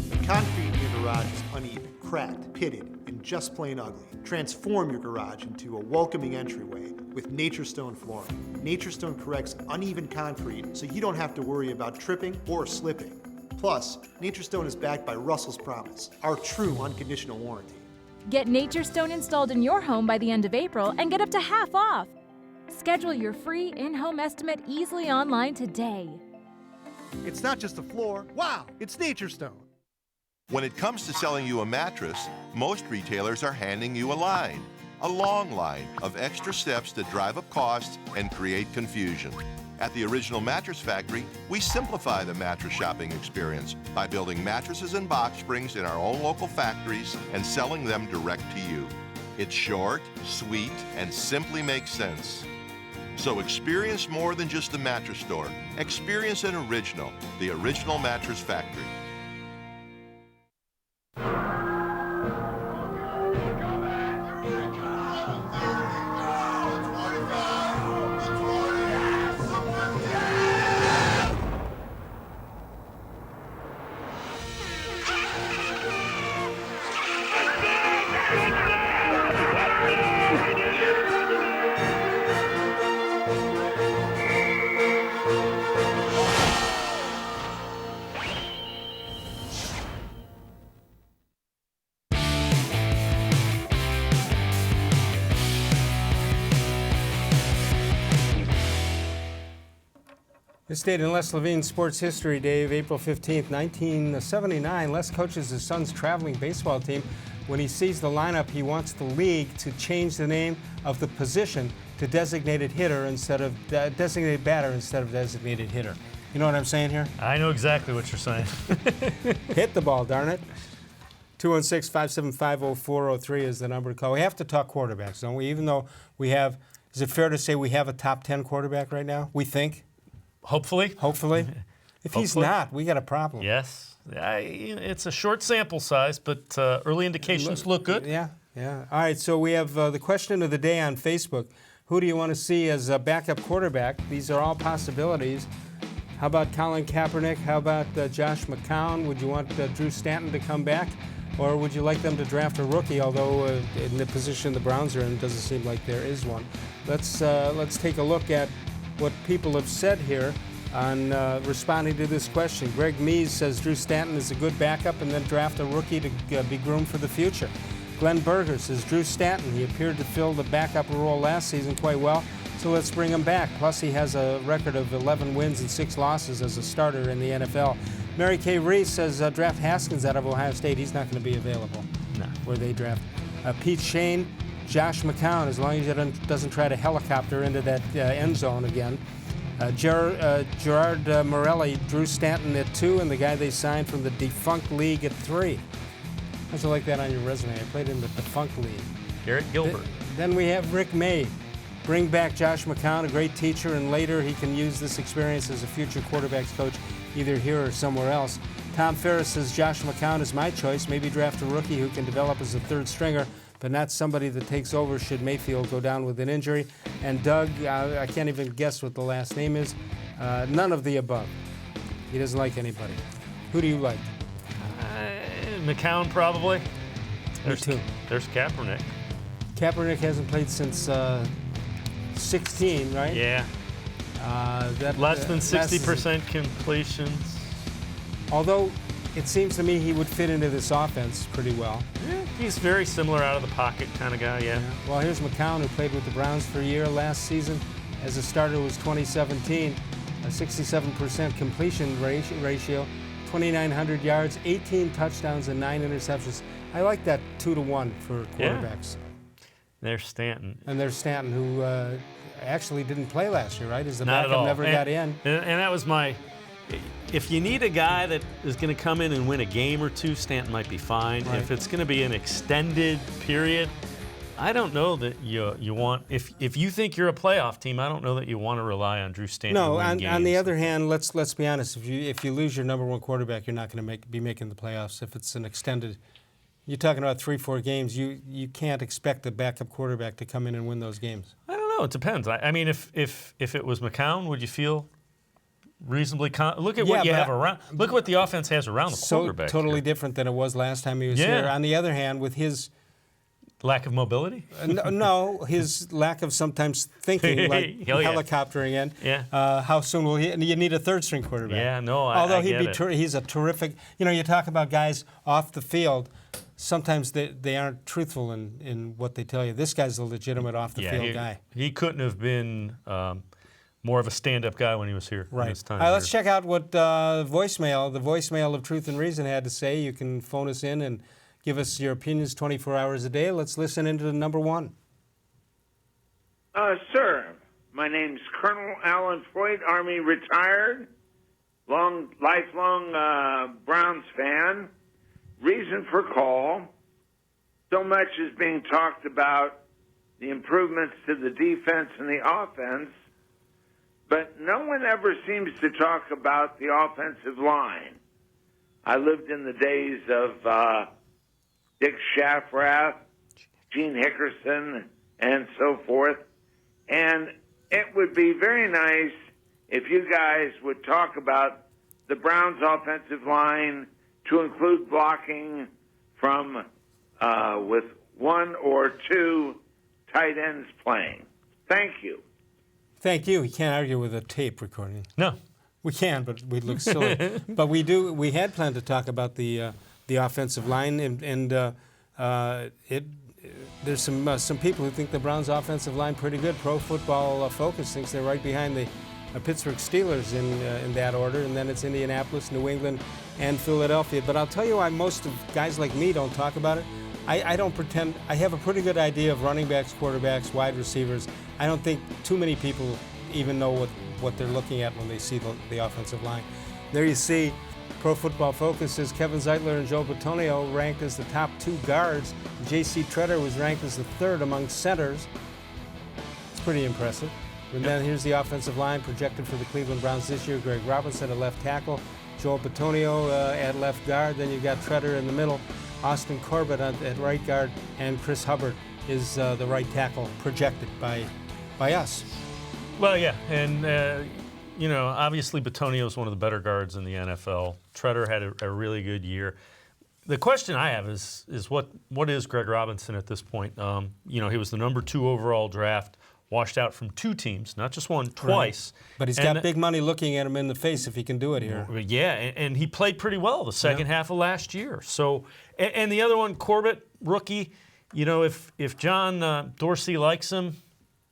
The concrete in your garage is uneven, cracked, pitted, and just plain ugly. Transform your garage into a welcoming entryway with Nature Stone flooring. Nature Stone corrects uneven concrete so you don't have to worry about tripping or slipping. Plus, Nature Stone is backed by Russell's Promise, our true unconditional warranty. Get Nature Stone installed in your home by the end of April and get up to half off. Schedule your free in-home estimate easily online today. It's not just a floor. Wow, it's Nature Stone. When it comes to selling you a mattress, most retailers are handing you a line. A long line of extra steps that drive up costs and create confusion. At the Original Mattress Factory, we simplify the mattress shopping experience by building mattresses and box springs in our own local factories and selling them direct to you. It's short, sweet, and simply makes sense. So experience more than just the mattress store. Experience an original, the Original Mattress Factory. This date in Les Levine sports history, Dave, April 15th, 1979. Les coaches his son's traveling baseball team. When he sees the lineup, he wants the league to change the name of the position to designated hitter instead of designated batter instead of designated hitter. You know what I'm saying here? I know exactly what you're saying. Hit the ball, darn it. 216-575-0403 is the number to call. We have to talk quarterbacks, don't we? Even though we have, is it fair to say we have a top 10 quarterback right now? We think? Hopefully. Hopefully. If he's not, we got a problem. Yes. It's a short sample size, but early indications look good. Yeah. All right, so we have the question of the day on Facebook. Who do you want to see as a backup quarterback? These are all possibilities. How about Colin Kaepernick? How about Josh McCown? Would you want Drew Stanton to come back? Or would you like them to draft a rookie, although in the position the Browns are in, it doesn't seem like there is one. Let's take a look at what people have said here on responding to this question. Greg Mees says Drew Stanton is a good backup and then draft a rookie to be groomed for the future. Glenn Berger says Drew Stanton, he appeared to fill the backup role last season quite well, so let's bring him back. Plus he has a record of 11 wins and 6 losses as a starter in the NFL. Mary Kay Reese says draft Haskins out of Ohio State. He's not going to be available where they draft. Pete Shane, Josh McCown, as long as he doesn't try to helicopter into that end zone again. Gerard Morelli, Drew Stanton at 2, and the guy they signed from the defunct league at 3. How'd you like that on your resume? I played in the defunct league. Garrett Gilbert. Then we have Rick May. Bring back Josh McCown, a great teacher, and later he can use this experience as a future quarterbacks coach either here or somewhere else. Tom Ferris says Josh McCown is my choice. Maybe draft a rookie who can develop as a third stringer, but not somebody that takes over should Mayfield go down with an injury. And Doug, I can't even guess what the last name is. None of the above. He doesn't like anybody. Who do you like? McCown, probably. Me too. There's Kaepernick. Kaepernick hasn't played since 16, right? Yeah. Less than 60% completions. Although it seems to me he would fit into this offense pretty well. Yeah, he's very similar out of the pocket kind of guy, yeah. Well, here's McCown, who played with the Browns for a year last season. As a starter was 2017, a 67% completion ratio, 2,900 yards, 18 touchdowns, and 9 interceptions. I like that 2-to-1 for quarterbacks. Yeah. There's Stanton. And there's Stanton, who actually didn't play last year, right? As the Not backup, at all. never got in. And that was my... If you need a guy that is going to come in and win a game or two, Stanton might be fine. Right. If it's going to be an extended period, I don't know that you want... If you think you're a playoff team, I don't know that you want to rely on Drew Stanton to win games. On the other hand, let's be honest. If you lose your number one quarterback, you're not going to be making the playoffs. If it's an extended... You're talking about 3-4 games. You can't expect the backup quarterback to come in and win those games. I don't know. It depends. I mean, if it was McCown, would you feel reasonably look at what you have around? Look at what the offense has around the quarterback. So totally different than it was last time he was here. On the other hand, with his lack of mobility, no, his lack of sometimes thinking, like helicoptering in. Yeah. How soon will he? You need a third string quarterback. Yeah. No. Although he's a terrific. You talk about guys off the field. Sometimes they aren't truthful in what they tell you. This guy's a legitimate off-the-field guy. He couldn't have been more of a stand-up guy when he was here. Right. This time Let's check out what the voicemail of Truth and Reason had to say. You can phone us in and give us your opinions 24 hours a day. Let's listen into the number one. Sir, my name's Colonel Alan Floyd, Army retired, lifelong Browns fan. Reason for call, so much is being talked about the improvements to the defense and the offense, but no one ever seems to talk about the offensive line. I lived in the days of Dick Shafrath, Gene Hickerson, and so forth, and it would be very nice if you guys would talk about the Browns' offensive line to include blocking from with 1 or 2 tight ends playing. Thank you. Thank you. We can't argue with a tape recording. No. We can, but we look silly. But we do. We had planned to talk about the offensive line, and there's some people who think the Browns' offensive line pretty good. Pro Football Focus thinks they're right behind the Pittsburgh Steelers in that order, and then it's Indianapolis, New England, and Philadelphia. But I'll tell you why most of guys like me don't talk about it. I don't pretend. I have a pretty good idea of running backs, quarterbacks, wide receivers. I don't think too many people even know what they're looking at when they see the offensive line. There you see Pro Football Focus's Kevin Zeitler and Joe Bitonio ranked as the top 2 guards. J.C. Tretter was ranked as the 3rd among centers. It's pretty impressive. And then here's the offensive line projected for the Cleveland Browns this year. Greg Robinson at left tackle, Joel Bitonio at left guard. Then you've got Tretter in the middle, Austin Corbett at right guard, and Chris Hubbard is the right tackle projected by us. Well, yeah, and obviously Bitonio is one of the better guards in the NFL. Tretter had a really good year. The question I have is what is Greg Robinson at this point? He was the number 2 overall draft, washed out from 2 teams, not just one, twice. Right. But he's got big money looking at him in the face if he can do it here. Yeah, and he played pretty well the second half of last year. So, and the other one, Corbett, rookie. If John Dorsey likes him,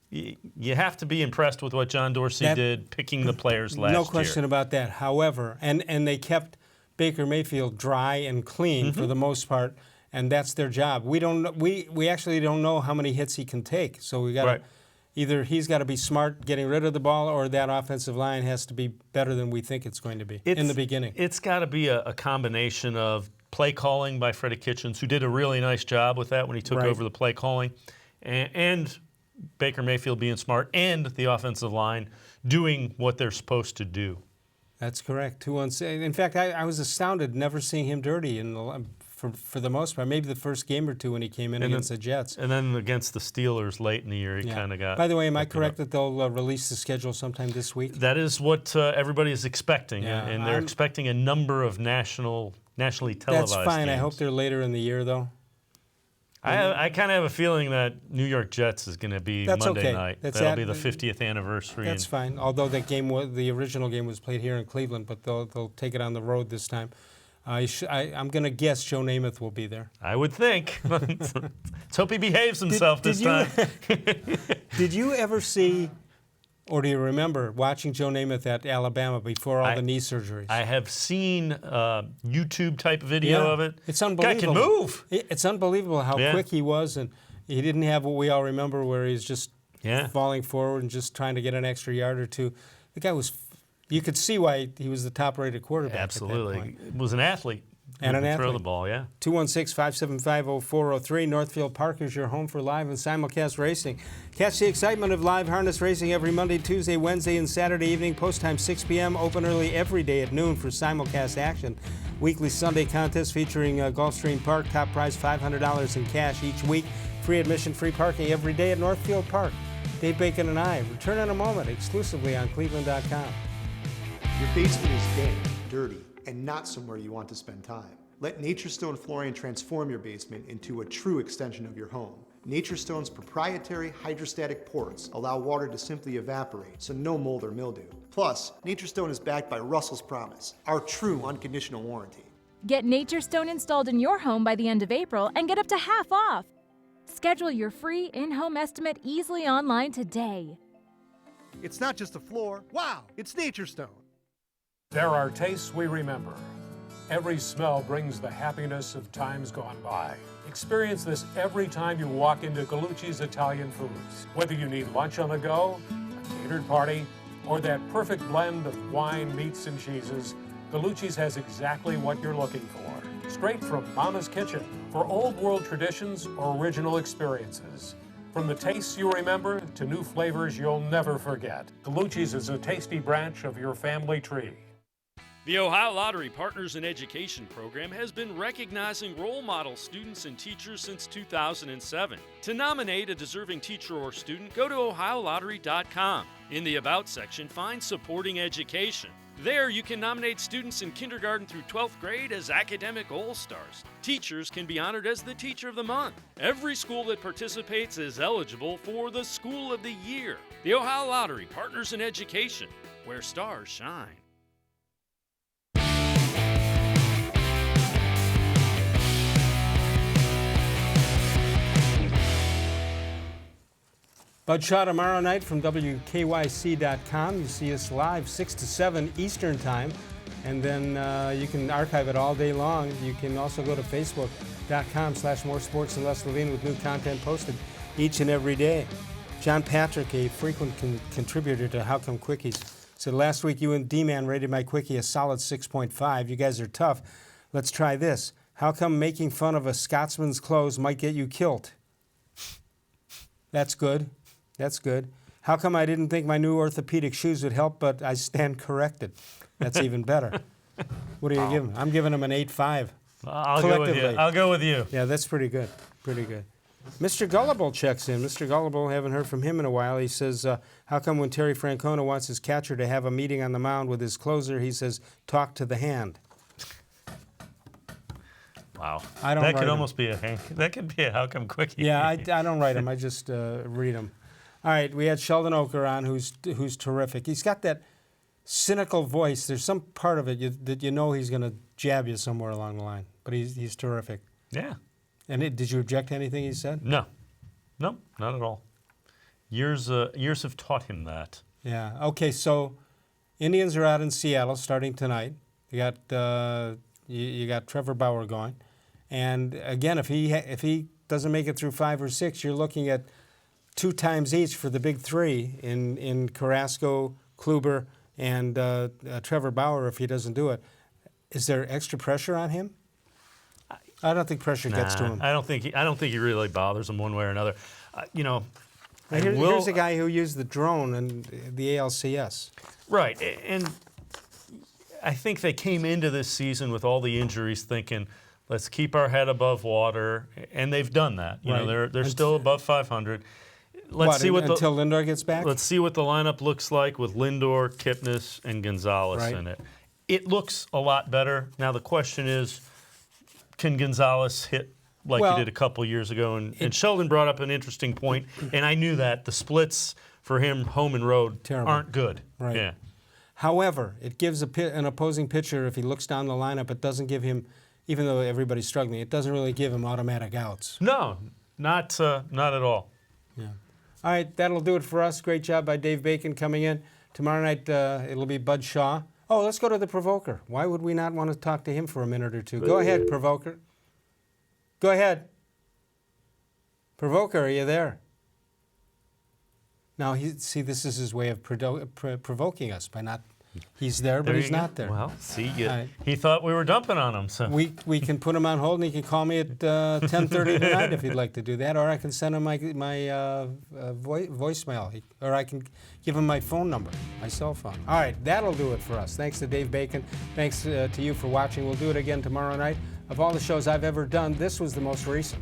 you have to be impressed with what John Dorsey did picking the players last year. No question about that. However, and they kept Baker Mayfield dry and clean for the most part, and that's their job. We actually don't know how many hits he can take. So we got to either he's got to be smart getting rid of the ball, or that offensive line has to be better than we think it's going to be in the beginning. It's got to be a combination of play calling by Freddie Kitchens, who did a really nice job with that when he took over the play calling, and Baker Mayfield being smart, and the offensive line doing what they're supposed to do. That's correct. 2-1. In fact, I was astounded never seeing him dirty for the most part. Maybe the first game or 2 when he came in against the Jets. And then against the Steelers late in the year, he kind of got... By the way, am I correct that they'll release the schedule sometime this week? That is what everybody is expecting, and they're expecting a number of nationally televised That's fine. games. I hope they're later in the year, though. I kind of have a feeling that New York Jets is going to be Monday night. That'll be the 50th anniversary. That's fine. Although that game, the original game was played here in Cleveland, but they'll take it on the road this time. I'm going to guess Joe Namath will be there. I would think. Let's hope he behaves himself this time. Did you ever see, or do you remember watching Joe Namath at Alabama before all the knee surgeries? I have seen YouTube-type video of it. It's unbelievable. Guy can move. It's unbelievable how quick he was, and he didn't have what we all remember where he's just falling forward and just trying to get an extra yard or 2. The guy was... You could see why he was the top-rated quarterback. Absolutely. At that point. Was an athlete. And an athlete. Throw the ball, 216-575-0403. Northfield Park is your home for live and simulcast racing. Catch the excitement of live harness racing every Monday, Tuesday, Wednesday, and Saturday evening. Post time 6 p.m. Open early every day at noon for simulcast action. Weekly Sunday contest featuring Gulfstream Park. Top prize $500 in cash each week. Free admission, free parking every day at Northfield Park. Dave Bacon and I return in a moment exclusively on cleveland.com. Your basement is damp, dirty, and not somewhere you want to spend time. Let Nature Stone Flooring transform your basement into a true extension of your home. Nature Stone's proprietary hydrostatic ports allow water to simply evaporate, so no mold or mildew. Plus, Nature Stone is backed by Russell's Promise, our true unconditional warranty. Get Nature Stone installed in your home by the end of April and get up to half off. Schedule your free in-home estimate easily online today. It's not just a floor. Wow, it's Nature Stone. There are tastes we remember. Every smell brings the happiness of times gone by. Experience this every time you walk into Gallucci's Italian Foods. Whether you need lunch on the go, a catered party, or that perfect blend of wine, meats, and cheeses, Gallucci's has exactly what you're looking for. Straight from Mama's Kitchen for old world traditions or original experiences. From the tastes you remember to new flavors you'll never forget. Gallucci's is a tasty branch of your family tree. The Ohio Lottery Partners in Education program has been recognizing role model students and teachers since 2007. To nominate a deserving teacher or student, go to OhioLottery.com. In the About section, find Supporting Education. There, you can nominate students in kindergarten through 12th grade as academic all-stars. Teachers can be honored as the Teacher of the Month. Every school that participates is eligible for the School of the Year. The Ohio Lottery Partners in Education, where stars shine. Bud Shaw tomorrow night from WKYC.com. You see us live 6 to 7 Eastern Time. And then you can archive it all day long. You can also go to Facebook.com/More Sports and Less Levine with new content posted each and every day. John Patrick, a frequent contributor to How Come Quickies, said last week you and D-Man rated my quickie a solid 6.5. You guys are tough. Let's try this. How come making fun of a Scotsman's clothes might get you killed? That's good. That's good. How come I didn't think my new orthopedic shoes would help, but I stand corrected? That's even better. What do you give him? I'm giving him an 8.5. I'll go with you. I'll go with you. Yeah, that's pretty good. Pretty good. Mr. Gullible checks in. Mr. Gullible, haven't heard from him in a while. He says, how come when Terry Francona wants his catcher to have a meeting on the mound with his closer, he says, talk to the hand? Wow. I don't that could write almost be that could be a How Come Quickie. Yeah, I don't write them. I just read them. All right, we had Sheldon Ocker on, who's terrific. He's got that cynical voice. There's some part of it that you know he's going to jab you somewhere along the line, but he's terrific. Yeah. And did you object to anything he said? No, not at all. Years have taught him that. Yeah. Okay. So, Indians are out in Seattle starting tonight. You got you got Trevor Bauer going, and again, if he doesn't make it through 5 or 6, you're looking at 2 times each for the big 3 in Carrasco, Kluber, and Trevor Bauer. If he doesn't do it, is there extra pressure on him? I don't think pressure gets to him. I don't think he really bothers him one way or another. Here's a guy who used the drone and the ALCS. Right, and I think they came into this season with all the injuries thinking, let's keep our head above water, and they've done that. You know, they're still above 500. Let's see until Lindor gets back. Let's see what the lineup looks like with Lindor, Kipnis, and Gonzalez in it. It looks a lot better. Now the question is, can Gonzalez hit like he did a couple years ago? And Sheldon brought up an interesting point, and I knew that. The splits for him, home and road, aren't good. Right. Yeah. However, it gives an opposing pitcher, if he looks down the lineup, it doesn't give him, even though everybody's struggling, it doesn't really give him automatic outs. No, not at all. Yeah. All right, that'll do it for us. Great job by Dave Bacon coming in. Tomorrow night, it'll be Bud Shaw. Oh, let's go to the Provoker. Why would we not want to talk to him for a minute or two? Go ahead, Provoker. Go ahead. Provoker, are you there? Now, this is his way of provoking us by not. He's there, but he's not there. Well, see, he thought we were dumping on him. So we can put him on hold, and he can call me at 10:30 tonight if he'd like to do that, or I can send him my voicemail, or I can give him my phone number, my cell phone. All right, that'll do it for us. Thanks to Dave Bacon. Thanks to you for watching. We'll do it again tomorrow night. Of all the shows I've ever done, this was the most recent.